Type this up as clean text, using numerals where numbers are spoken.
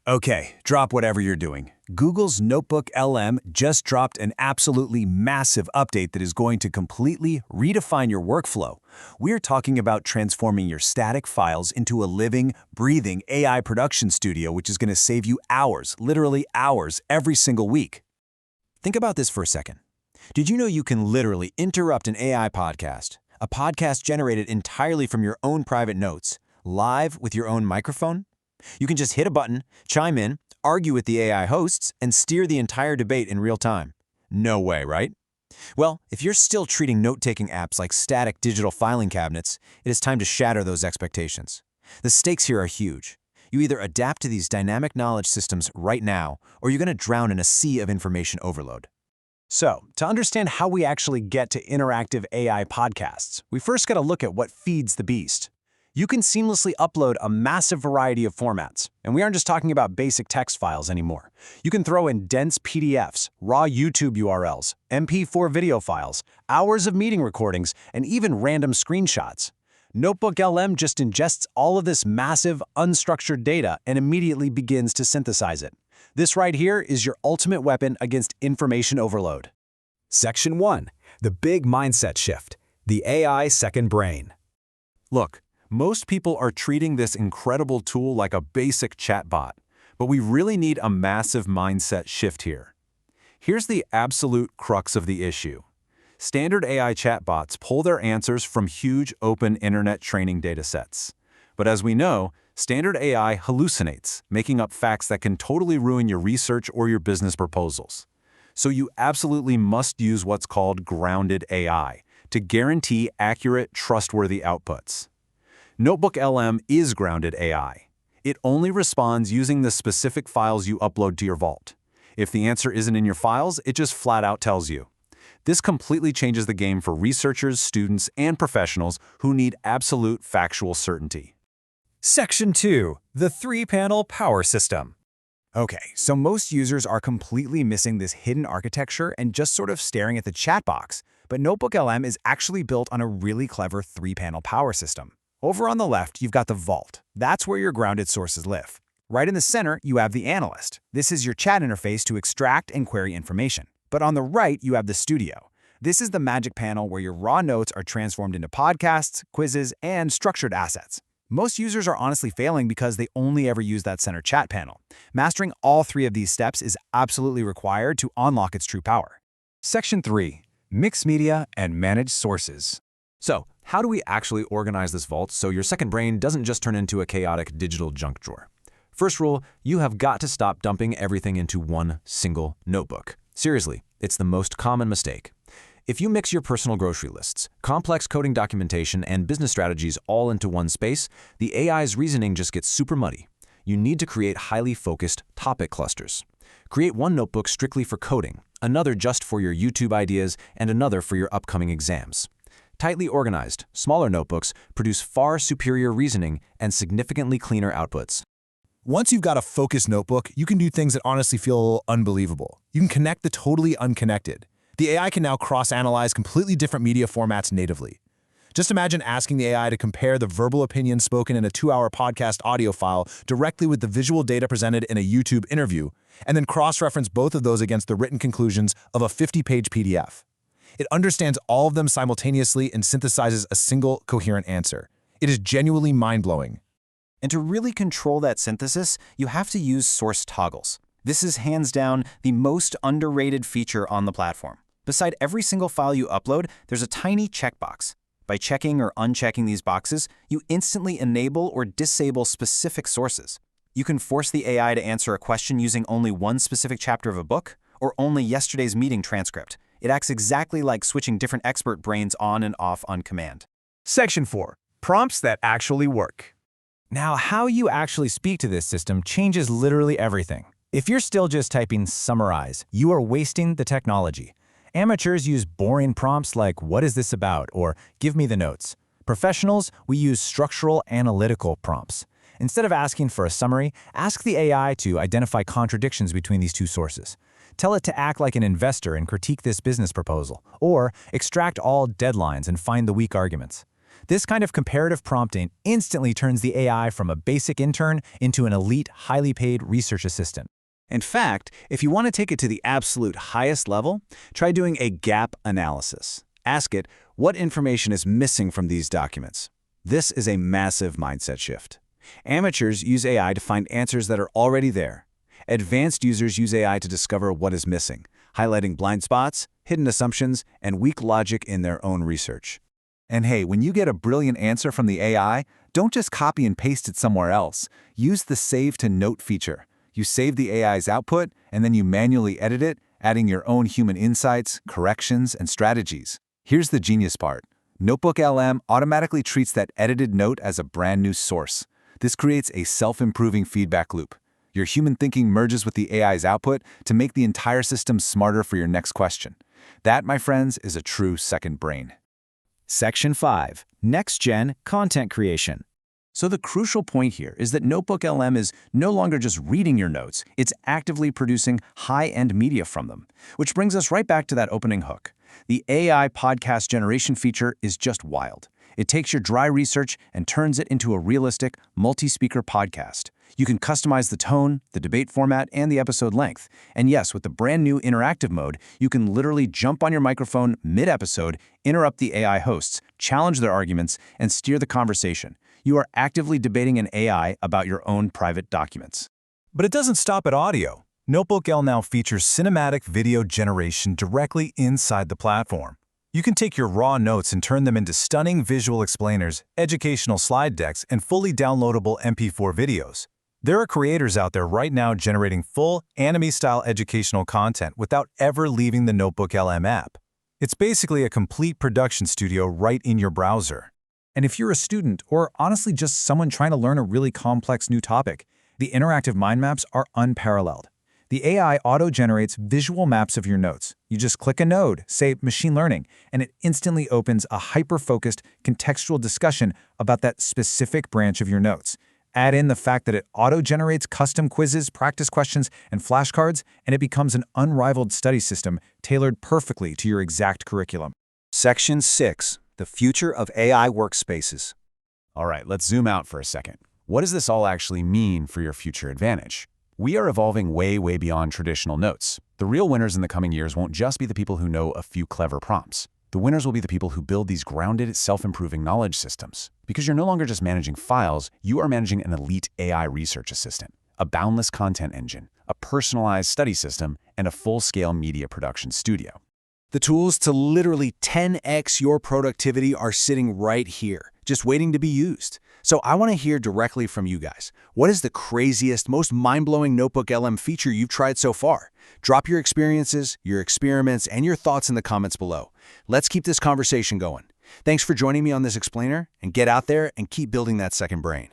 Okay, drop whatever you're doing. Google's NotebookLM just dropped an absolutely massive update that is going to completely redefine your workflow. We're talking about transforming your static files into a living, breathing AI production studio, which is going to save you hours, literally hours, every single week. Think about this for a second. Did you know you can literally interrupt an AI podcast, a podcast generated entirely from your own private notes, live with your own microphone? You can just hit a button, chime in, argue with the AI hosts, and steer the entire debate in real time. No way, right? Well, if you're still treating note-taking apps like static digital filing cabinets, it is time to shatter those expectations. The stakes here are huge. You either adapt to these dynamic knowledge systems right now, or you're going to drown in a sea of information overload. So, to understand how we actually get to interactive AI podcasts, we first got to look at what feeds the beast. You can seamlessly upload a massive variety of formats, and we aren't just talking about basic text files anymore. You can throw in dense PDFs, raw YouTube URLs, MP4 video files, hours of meeting recordings, and even random screenshots. NotebookLM just ingests all of this massive, unstructured data and immediately begins to synthesize it. This right here is your ultimate weapon against information overload. Section 1. The Big Mindset Shift. The AI Second Brain. Look, most people are treating this incredible tool like a basic chatbot, but we really need a massive mindset shift here. Here's the absolute crux of the issue. Standard AI chatbots pull their answers from huge open internet training datasets. But as we know, standard AI hallucinates, making up facts that can totally ruin your research or your business proposals. So you absolutely must use what's called grounded AI to guarantee accurate, trustworthy outputs. NotebookLM is grounded AI. It only responds using the specific files you upload to your vault. If the answer isn't in your files, it just flat out tells you. This completely changes the game for researchers, students, and professionals who need absolute factual certainty. Section 2. The Three-Panel Power System. Okay, so most users are completely missing this hidden architecture and just sort of staring at the chat box, but NotebookLM is actually built on a really clever three-panel power system. Over on the left, you've got the vault. That's where your grounded sources live. Right in the center, you have the analyst. This is your chat interface to extract and query information. But on the right, you have the studio. This is the magic panel where your raw notes are transformed into podcasts, quizzes, and structured assets. Most users are honestly failing because they only ever use that center chat panel. Mastering all three of these steps is absolutely required to unlock its true power. Section 3. Mixed Media and Managed Sources. So, how do we actually organize this vault so your second brain doesn't just turn into a chaotic digital junk drawer? First rule, you have got to stop dumping everything into one single notebook. Seriously, it's the most common mistake. If you mix your personal grocery lists, complex coding documentation, and business strategies all into one space, the AI's reasoning just gets super muddy. You need to create highly focused topic clusters. Create one notebook strictly for coding, another just for your YouTube ideas, and another for your upcoming exams. Tightly organized, smaller notebooks produce far superior reasoning and significantly cleaner outputs. Once you've got a focused notebook, you can do things that honestly feel unbelievable. You can connect the totally unconnected. The AI can now cross-analyze completely different media formats natively. Just imagine asking the AI to compare the verbal opinion spoken in a 2-hour podcast audio file directly with the visual data presented in a YouTube interview, and then cross-reference both of those against the written conclusions of a 50-page PDF. It understands all of them simultaneously and synthesizes a single, coherent answer. It is genuinely mind-blowing. And to really control that synthesis, you have to use source toggles. This is hands down the most underrated feature on the platform. Beside every single file you upload, there's a tiny checkbox. By checking or unchecking these boxes, you instantly enable or disable specific sources. You can force the AI to answer a question using only one specific chapter of a book, or only yesterday's meeting transcript. It acts exactly like switching different expert brains on and off on command. Section 4. Prompts that actually work. Now, how you actually speak to this system changes literally everything. If you're still just typing summarize, you are wasting the technology. Amateurs use boring prompts like, "What is this about?" or "Give me the notes." Professionals, we use structural analytical prompts. Instead of asking for a summary, ask the AI to identify contradictions between these two sources. Tell it to act like an investor and critique this business proposal, or extract all deadlines and find the weak arguments. This kind of comparative prompting instantly turns the AI from a basic intern into an elite, highly paid research assistant. In fact, if you want to take it to the absolute highest level, try doing a gap analysis. Ask it, what information is missing from these documents? This is a massive mindset shift. Amateurs use AI to find answers that are already there. Advanced users use AI to discover what is missing, highlighting blind spots, hidden assumptions, and weak logic in their own research. And hey, when you get a brilliant answer from the AI, don't just copy and paste it somewhere else. Use the Save to Note feature. You save the AI's output, and then you manually edit it, adding your own human insights, corrections, and strategies. Here's the genius part. NotebookLM automatically treats that edited note as a brand new source. This creates a self-improving feedback loop. Your human thinking merges with the AI's output to make the entire system smarter for your next question. That, my friends, is a true second brain. Section 5. Next-Gen Content Creation. So the crucial point here is that NotebookLM is no longer just reading your notes, it's actively producing high-end media from them. Which brings us right back to that opening hook. The AI podcast generation feature is just wild. It takes your dry research and turns it into a realistic, multi-speaker podcast. You can customize the tone, the debate format, and the episode length. And yes, with the brand new interactive mode, you can literally jump on your microphone mid-episode, interrupt the AI hosts, challenge their arguments, and steer the conversation. You are actively debating an AI about your own private documents. But it doesn't stop at audio. NotebookL now features cinematic video generation directly inside the platform. You can take your raw notes and turn them into stunning visual explainers, educational slide decks, and fully downloadable MP4 videos. There are creators out there right now generating full anime-style educational content without ever leaving the NotebookLM app. It's basically a complete production studio right in your browser. And if you're a student, or honestly just someone trying to learn a really complex new topic, the interactive mind maps are unparalleled. The AI auto-generates visual maps of your notes. You just click a node, say machine learning, and it instantly opens a hyper-focused contextual discussion about that specific branch of your notes. Add in the fact that it auto-generates custom quizzes, practice questions, and flashcards, and it becomes an unrivaled study system tailored perfectly to your exact curriculum. Section 6. The future of AI workspaces. All right, let's zoom out for a second. What does this all actually mean for your future advantage? We are evolving way beyond traditional notes. The real winners in the coming years won't just be the people who know a few clever prompts. The winners will be the people who build these grounded, self-improving knowledge systems. Because you're no longer just managing files, you are managing an elite AI research assistant, a boundless content engine, a personalized study system, and a full-scale media production studio. The tools to literally 10x your productivity are sitting right here, just waiting to be used. So I want to hear directly from you guys. What is the craziest, most mind-blowing NotebookLM feature you've tried so far? Drop your experiences, your experiments, and your thoughts in the comments below. Let's keep this conversation going. Thanks for joining me on this explainer, and get out there and keep building that second brain.